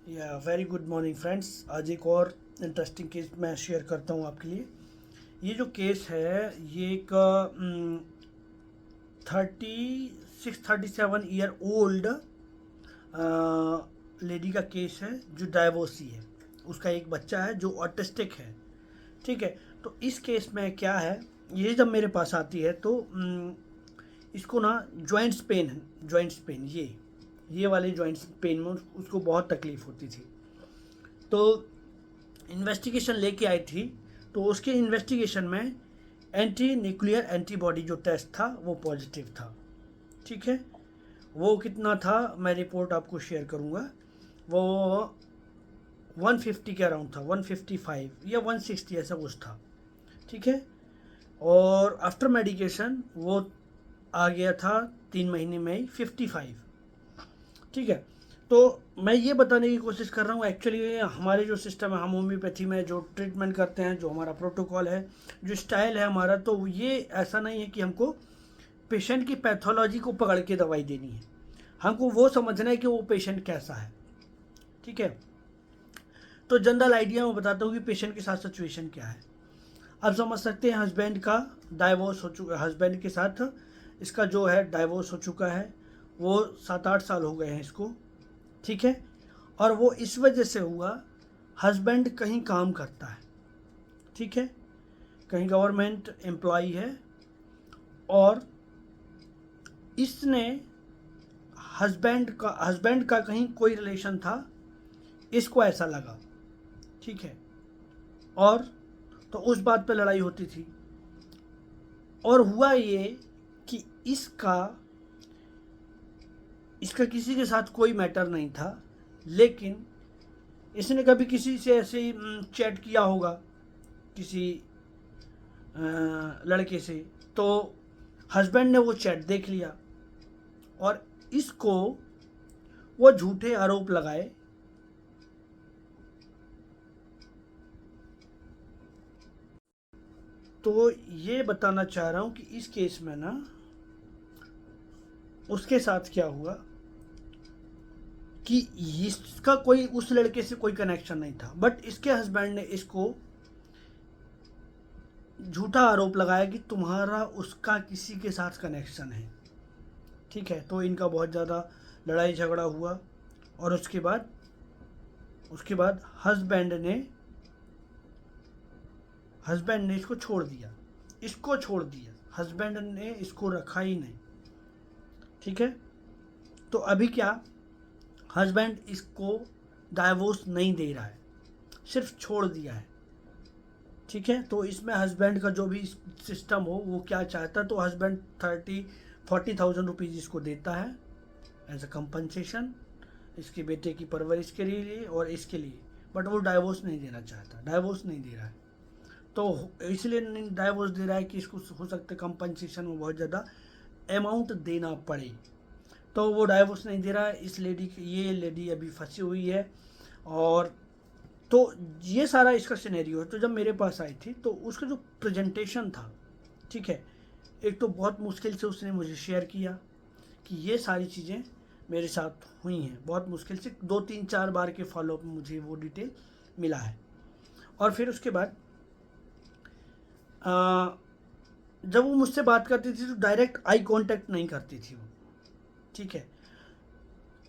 या very good morning friends. आज एक और इंटरेस्टिंग केस मैं शेयर करता हूँ आपके लिए। ये जो केस है ये एक 37 ईयर ओल्ड लेडी का केस है जो डाइवोर्सी है। उसका एक बच्चा है जो ऑटिस्टिक है। ठीक है, तो इस केस में क्या है, ये जब मेरे पास आती है तो इसको ना जॉइंट्स पेन है। जॉइंट्स पेन ये वाले जॉइंट्स पेन में उसको बहुत तकलीफ होती थी। तो इन्वेस्टिगेशन लेके आई थी, तो उसके इन्वेस्टिगेशन में एंटी न्यूक्लियर एंटीबॉडी जो टेस्ट था वो पॉजिटिव था। ठीक है, वो कितना था मैं रिपोर्ट आपको शेयर करूँगा। वो 150 के अराउंड था, 155 या 160 ऐसा कुछ था। ठीक है, और आफ्टर मेडिकेशन वो आ गया था 3 महीने में ही 55। ठीक है, तो मैं ये बताने की कोशिश कर रहा हूँ एक्चुअली हमारे जो सिस्टम है, हम होम्योपैथी में जो ट्रीटमेंट करते हैं, जो हमारा प्रोटोकॉल है, जो स्टाइल है हमारा, तो ये ऐसा नहीं है कि हमको पेशेंट की पैथोलॉजी को पकड़ के दवाई देनी है। हमको वो समझना है कि वो पेशेंट कैसा है। ठीक है, तो जनरल आइडिया मैं बताता हूँ कि पेशेंट के साथ सिचुएशन क्या है। आप समझ सकते हैं हस्बैंड का डाइवोर्स हो चुका, हस्बैंड के साथ इसका जो है डाइवोर्स हो चुका है। वो 7-8 साल हो गए हैं इसको। ठीक है, और वो इस वजह से हुआ, हस्बैंड कहीं काम करता है। ठीक है, कहीं गवर्नमेंट एम्प्लॉई है, और इसने हस्बैंड का कहीं कोई रिलेशन था, इसको ऐसा लगा। ठीक है, और तो उस बात पे लड़ाई होती थी। और हुआ ये कि इसका इसका किसी के साथ कोई मैटर नहीं था, लेकिन इसने कभी किसी से ऐसे ही चैट किया होगा किसी लड़के से, तो हस्बैंड ने वो चैट देख लिया और इसको वो झूठे आरोप लगाए। तो ये बताना चाह रहा हूँ कि इस केस में ना उसके साथ क्या हुआ कि इसका कोई उस लड़के से कोई कनेक्शन नहीं था, बट इसके हस्बैंड ने इसको झूठा आरोप लगाया कि तुम्हारा उसका किसी के साथ कनेक्शन है। ठीक है, तो इनका बहुत ज़्यादा लड़ाई झगड़ा हुआ, और उसके बाद हस्बैंड ने इसको छोड़ दिया। हस्बैंड ने इसको रखा ही नहीं। ठीक है, तो अभी क्या, हस्बैंड इसको डाइवोर्स नहीं दे रहा है, सिर्फ छोड़ दिया है। ठीक है, तो इसमें हस्बैंड का जो भी सिस्टम हो वो क्या चाहता है, तो हस्बैंड 30-40,000 रुपीज़ इसको देता है एज अ कंपनसेशन, इसके बेटे की परवरिश के लिए और इसके लिए। बट वो डाइवोर्स नहीं देना चाहता, डाइवोर्स नहीं दे रहा है। तो इसलिए नहीं डाइवोर्स दे रहा है कि इसको हो सकता है कंपनसेशन में बहुत ज़्यादा अमाउंट देना पड़े, तो वो डाइवोर्स नहीं दे रहा है। ये लेडी अभी फंसी हुई है। और तो ये सारा इसका सिनेरियो है। तो जब मेरे पास आई थी तो उसका जो प्रेजेंटेशन था, ठीक है, एक तो बहुत मुश्किल से उसने मुझे शेयर किया कि ये सारी चीज़ें मेरे साथ हुई हैं। बहुत मुश्किल से 2-3-4 बार के फॉलोअप में मुझे वो डिटेल मिला है। और फिर उसके बाद जब वो मुझसे बात करती थी तो डायरेक्ट आई कांटेक्ट नहीं करती थी वो। ठीक है,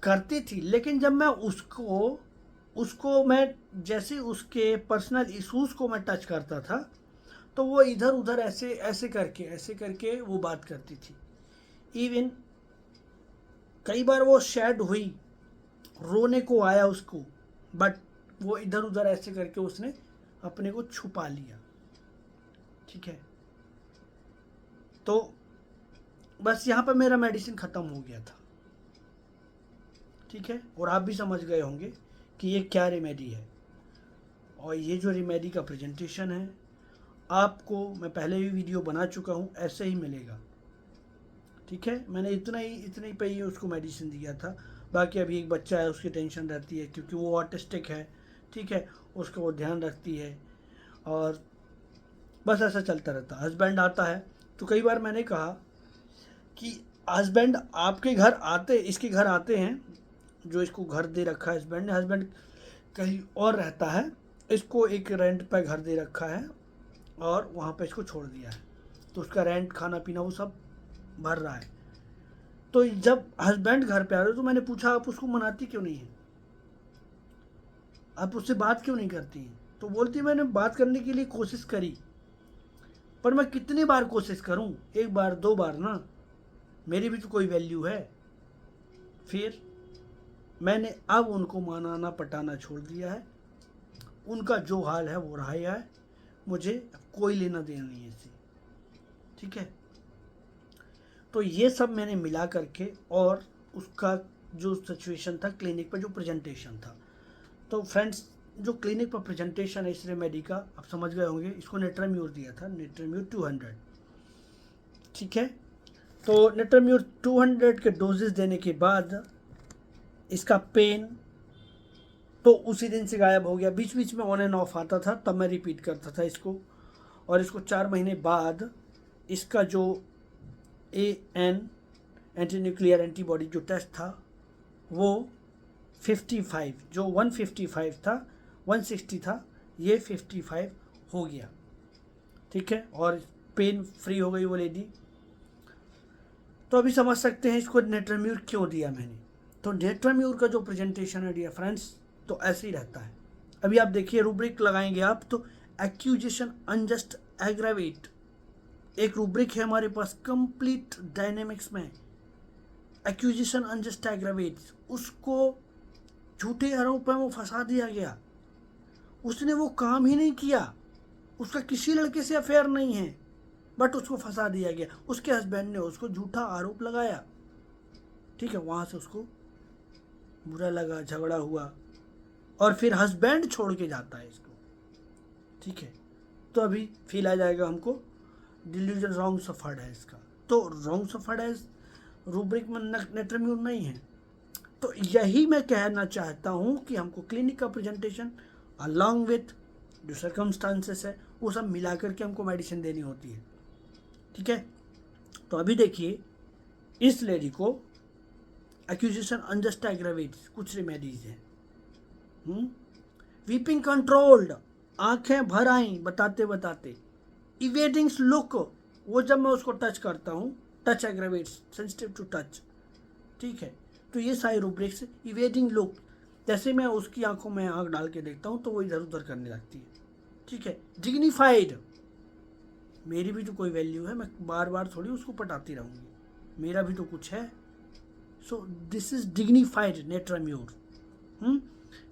करती थी, लेकिन जब मैं उसको उसको मैं जैसे उसके पर्सनल इश्यूज़ को मैं टच करता था, तो वो इधर उधर ऐसे करके वो बात करती थी। इवन कई बार वो शेड हुई, रोने को आया उसको, बट वो इधर उधर ऐसे करके उसने अपने को छुपा लिया। ठीक है, तो बस यहाँ पर मेरा मेडिसिन ख़त्म हो गया था। ठीक है, और आप भी समझ गए होंगे कि ये क्या रेमेडी है। और ये जो रेमेडी का प्रेजेंटेशन है, आपको मैं पहले भी वीडियो बना चुका हूँ, ऐसे ही मिलेगा। ठीक है, मैंने इतने ही पे ही उसको मेडिसिन दिया था। बाकी अभी एक बच्चा है, उसकी टेंशन रहती है क्योंकि वो ऑटिस्टिक है। ठीक है, उसका वो ध्यान रखती है, और बस ऐसा चलता रहता। हस्बैंड आता है तो कई बार मैंने कहा कि हस्बैंड आपके घर आते, इसके घर आते हैं जो इसको घर दे रखा है हस्बैंड ने, हस्बैंड कहीं और रहता है, इसको एक रेंट पे घर दे रखा है और वहाँ पे इसको छोड़ दिया है, तो उसका रेंट खाना पीना वो सब भर रहा है। तो जब हस्बैंड घर पे आ रहे तो मैंने पूछा आप उसको मनाती क्यों नहीं है, आप उससे बात क्यों नहीं करती हैं? तो बोलती मैंने बात करने के लिए कोशिश करी, पर मैं कितनी बार कोशिश करूं, एक बार दो बार ना, मेरी भी तो कोई वैल्यू है। फिर मैंने अब उनको मनाना पटाना छोड़ दिया है, उनका जो हाल है वो रहा है, मुझे कोई लेना देना नहीं है इससे, ठीक है। तो ये सब मैंने मिला करके, और उसका जो सिचुएशन था क्लिनिक पर, जो प्रेजेंटेशन था, तो फ्रेंड्स जो क्लिनिक पर प्रेजेंटेशन है इस रेमेडी का, आप समझ गए होंगे, इसको नेट्राम्यूर दिया था, नेट्राम्यूर 200, ठीक है। तो नेट्राम्यूर 200 के डोजेस देने के बाद इसका पेन तो उसी दिन से गायब हो गया, बीच बीच में ऑन एंड ऑफ आता था, तब मैं रिपीट करता था इसको। और इसको 4 महीने बाद इसका जो AN एंटी न्यूक्लियर एंटीबॉडी जो टेस्ट था वो 55, जो 155 था 160 था, ये 55 हो गया, ठीक है। और पेन फ्री हो गई वो लेडी। तो अभी समझ सकते हैं इसको नेट्राम्यूर क्यों दिया मैंने। तो नेट्राम्यूर का जो प्रेजेंटेशन है डियर फ्रेंड्स, तो ऐसे ही रहता है। अभी आप देखिए रूब्रिक लगाएंगे आप, तो एक्यूजेशन अनजस्ट एग्रावेट, एक रूब्रिक है हमारे पास कंप्लीट डायनेमिक्स में, एक्यूजेशन अनजस्ट एग्रावेट, उसको झूठे आरोप में वो फंसा दिया गया, उसने वो काम ही नहीं किया, उसका किसी लड़के से अफेयर नहीं है, बट उसको फंसा दिया गया, उसके हस्बैंड ने उसको झूठा आरोप लगाया, ठीक है। वहाँ से उसको बुरा लगा, झगड़ा हुआ, और फिर हस्बैंड छोड़ के जाता है इसको, ठीक है। तो अभी फील आ जाएगा हमको डिल्यूजन रॉन्ग सफर्ड है इसका, तो रॉन्ग सफर्ड है रूब्रिक में नेट्राम्यूर नहीं है। तो यही मैं कहना चाहता हूँ कि हमको क्लिनिक का प्रेजेंटेशन अलॉन्ग विथ जो सर्कमस्टांसेस है वो सब मिला करके हमको मेडिसिन देनी होती है, ठीक है। तो अभी देखिए इस लेडी को एक्यूजेशन अनजस्ट एग्रावेट्स, कुछ रेमेडीज हैं। वीपिंग कंट्रोल्ड, आंखें भर आई बताते बताते, इवेडिंग्स लुक, वो जब मैं उसको टच करता हूँ, touch aggravates, sensitive to touch, ठीक है। तो ये सारे रूब्रिक्स, इवेडिंग लुक, जैसे मैं उसकी आंखों में आंख डाल के देखता हूँ तो वो इधर उधर करने लगती है, ठीक है। डिग्निफाइड, मेरी भी तो कोई वैल्यू है, मैं बार बार थोड़ी उसको पटाती रहूँगी, मेरा भी तो कुछ है। सो दिस इज डिग्निफाइड नेट्राम्यूर।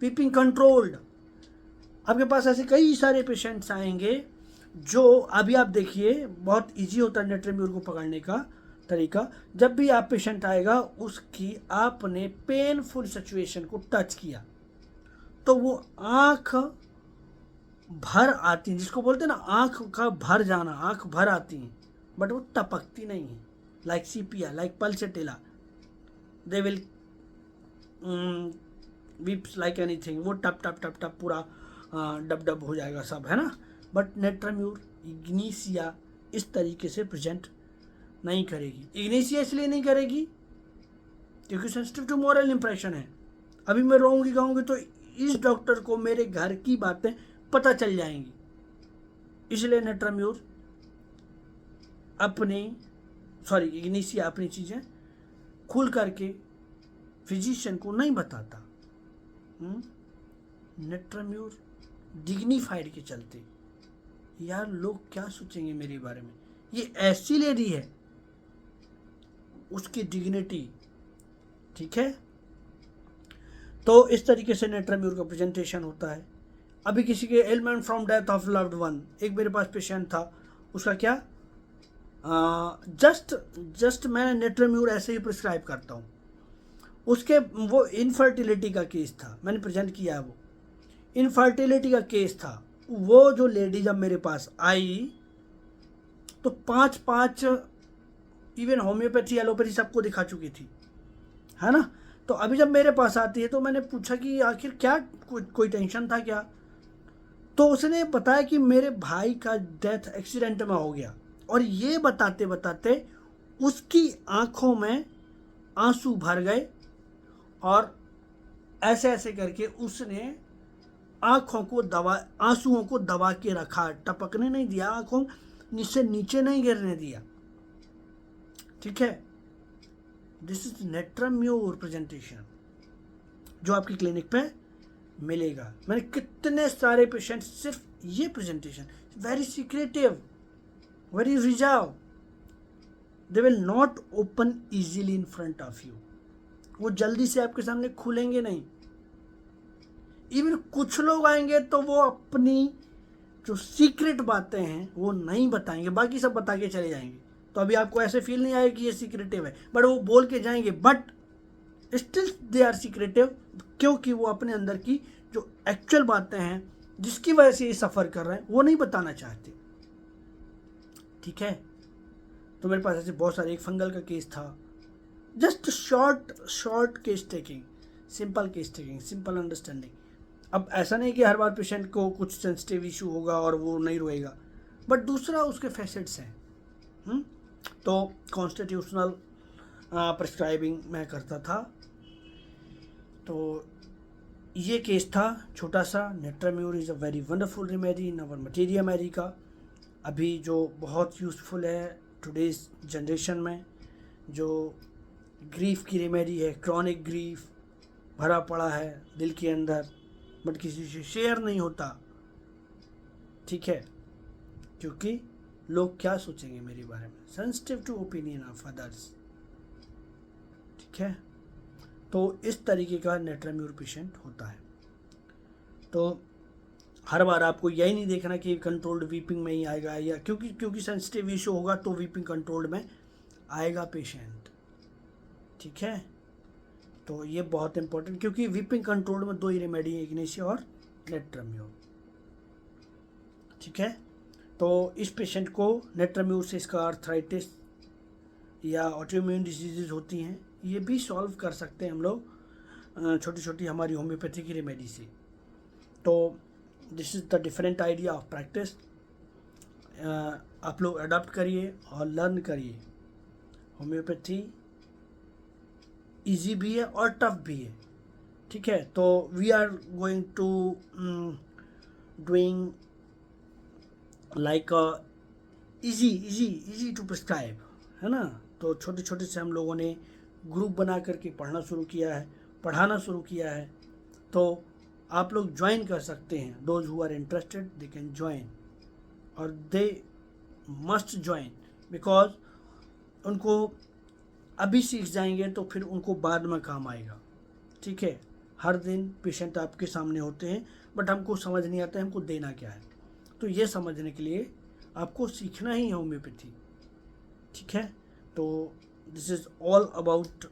वीपिंग कंट्रोल्ड, आपके पास ऐसे कई सारे पेशेंट्स आएंगे जो, अभी आप देखिए बहुत इजी होता है नेट्राम्यूर को पकड़ने का तरीका। जब भी आप पेशेंट आएगा उसकी आपने पेनफुल सिचुएशन को टच किया तो वो आँख भर आती है, जिसको बोलते हैं ना आँख का भर जाना, आँख भर आती हैं, बट वो टपकती नहीं है, like sepia, like pulsatilla, they will weeps like anything, वो टप टप टप टप पूरा डब डब हो जाएगा सब, है ना। बट नेट्राम्यूर इग्निसिया इस तरीके से प्रेजेंट नहीं करेगी। इग्निसिया इसलिए नहीं करेगी क्योंकि सेंसिटिव टू मोरल इंप्रेशन है। अभी मैं रोऊंगी गाऊंगी तो इस डॉक्टर को मेरे घर की बातें पता चल जाएंगी, इसलिए नेट्राम्यूर इग्निसिया अपनी चीज़ें खुल करके फिजिशियन को नहीं बताता। नेट्राम्यूर डिग्निफाइड के चलते, यार लोग क्या सोचेंगे मेरे बारे में, ये ऐसी लेडी है, उसकी डिग्निटी, ठीक है। तो इस तरीके से नेट्राम्यूर का प्रेजेंटेशन होता है। अभी किसी के element from death of loved one, एक मेरे पास पेशेंट था, उसका क्या जस्ट मैं नेट्राम्यूर ऐसे ही प्रिस्क्राइब करता हूँ, उसके वो इनफर्टिलिटी का केस था, मैंने प्रेजेंट किया है, वो इनफर्टिलिटी का केस था। वो जो लेडी जब मेरे पास आई तो 5 इवन होम्योपैथी एलोपैथी सबको दिखा चुकी थी, है ना। तो अभी जब मेरे पास आती है तो मैंने पूछा कि आखिर क्या कोई टेंशन था क्या, तो उसने बताया कि मेरे भाई का डेथ एक्सीडेंट में हो गया, और ये बताते बताते उसकी आंखों में आंसू भर गए और ऐसे ऐसे करके उसने आंसुओं को दबा के रखा, टपकने नहीं दिया, आंखों से नीचे नहीं गिरने दिया। ठीक है, दिस इज नेट्रम्यूर प्रेजेंटेशन जो आपकी क्लिनिक पे मिलेगा। मैंने कितने सारे पेशेंट सिर्फ ये presentation, very secretive, very reserve, they will not open easily in front of you, वो जल्दी से आपके सामने खुलेंगे नहीं। इवन कुछ लोग आएंगे तो वो अपनी जो सीक्रेट बातें हैं वो नहीं बताएंगे, बाकी सब बता के चले जाएंगे। तो अभी आपको ऐसे फील नहीं आएगा कि ये सीक्रेटिव है, बट वो बोल के जाएंगे, but still they are secretive, क्योंकि वो अपने अंदर की जो एक्चुअल बातें हैं जिसकी वजह से ये सफ़र कर रहे हैं वो नहीं बताना चाहते। ठीक है, तो मेरे पास ऐसे बहुत सारे, एक फंगल का केस था, just short case taking, simple case taking, simple understanding. अब ऐसा नहीं कि हर बार पेशेंट को कुछ सेंसिटिव इशू होगा और वो नहीं रोएगा, बट दूसरा उसके फैसेट्स हैं। तो कॉन्स्टिट्यूशनल प्रिस्क्राइबिंग मैं करता था। तो ये केस था छोटा सा। Natrum mur is a very wonderful remedy in our materia America, अभी जो बहुत यूज़फुल है टुडेज जनरेशन में। जो ग्रीफ की रेमेडी है, क्रॉनिक ग्रीफ भरा पड़ा है दिल के अंदर, बट किसी से शेयर नहीं होता। ठीक है, क्योंकि लोग क्या सोचेंगे मेरे बारे में, sensitive to opinion of others. ठीक है, तो इस तरीके का नेट्रम्यूर पेशेंट होता है। तो हर बार आपको यही नहीं देखना कि कंट्रोल्ड वीपिंग में ही आएगा, या क्योंकि सेंसिटिव इशू होगा तो वीपिंग कंट्रोल्ड में आएगा पेशेंट। ठीक है, तो ये बहुत इंपॉर्टेंट, क्योंकि वीपिंग कंट्रोल में दो ही रेमेडी है, इग्नेशिया और नेट्रम्यूर। ठीक है, तो इस पेशेंट को नेट्रम्यूर से इसका आर्थराइटिस या ऑटोइम्यून डिजीजेज होती हैं, ये भी सॉल्व कर सकते हैं हम लोग छोटी छोटी हमारी होम्योपैथी की रेमेडी से। तो this is the different idea of practice. आप लोग अडॉप्ट करिए और लर्न करिए। होम्योपैथी इजी भी है और टफ भी है। ठीक है, तो we are going to doing like easy to prescribe, है ना। तो छोटे छोटे से हम लोगों ने ग्रुप बना करके पढ़ना शुरू किया है, पढ़ाना शुरू किया है। तो आप लोग ज्वाइन कर सकते हैं, those who are interested they can join, और दे मस्ट ज्वाइन, बिकॉज उनको अभी सीख जाएंगे तो फिर उनको बाद में काम आएगा। ठीक है, हर दिन पेशेंट आपके सामने होते हैं, बट हमको समझ नहीं आता है हमको देना क्या है। तो ये समझने के लिए आपको सीखना ही है होम्योपैथी। ठीक है, तो this is all about,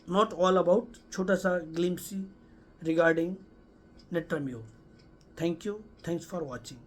not all about, छोटा सा glimpse regarding natrum mur. Thank you, thanks for watching.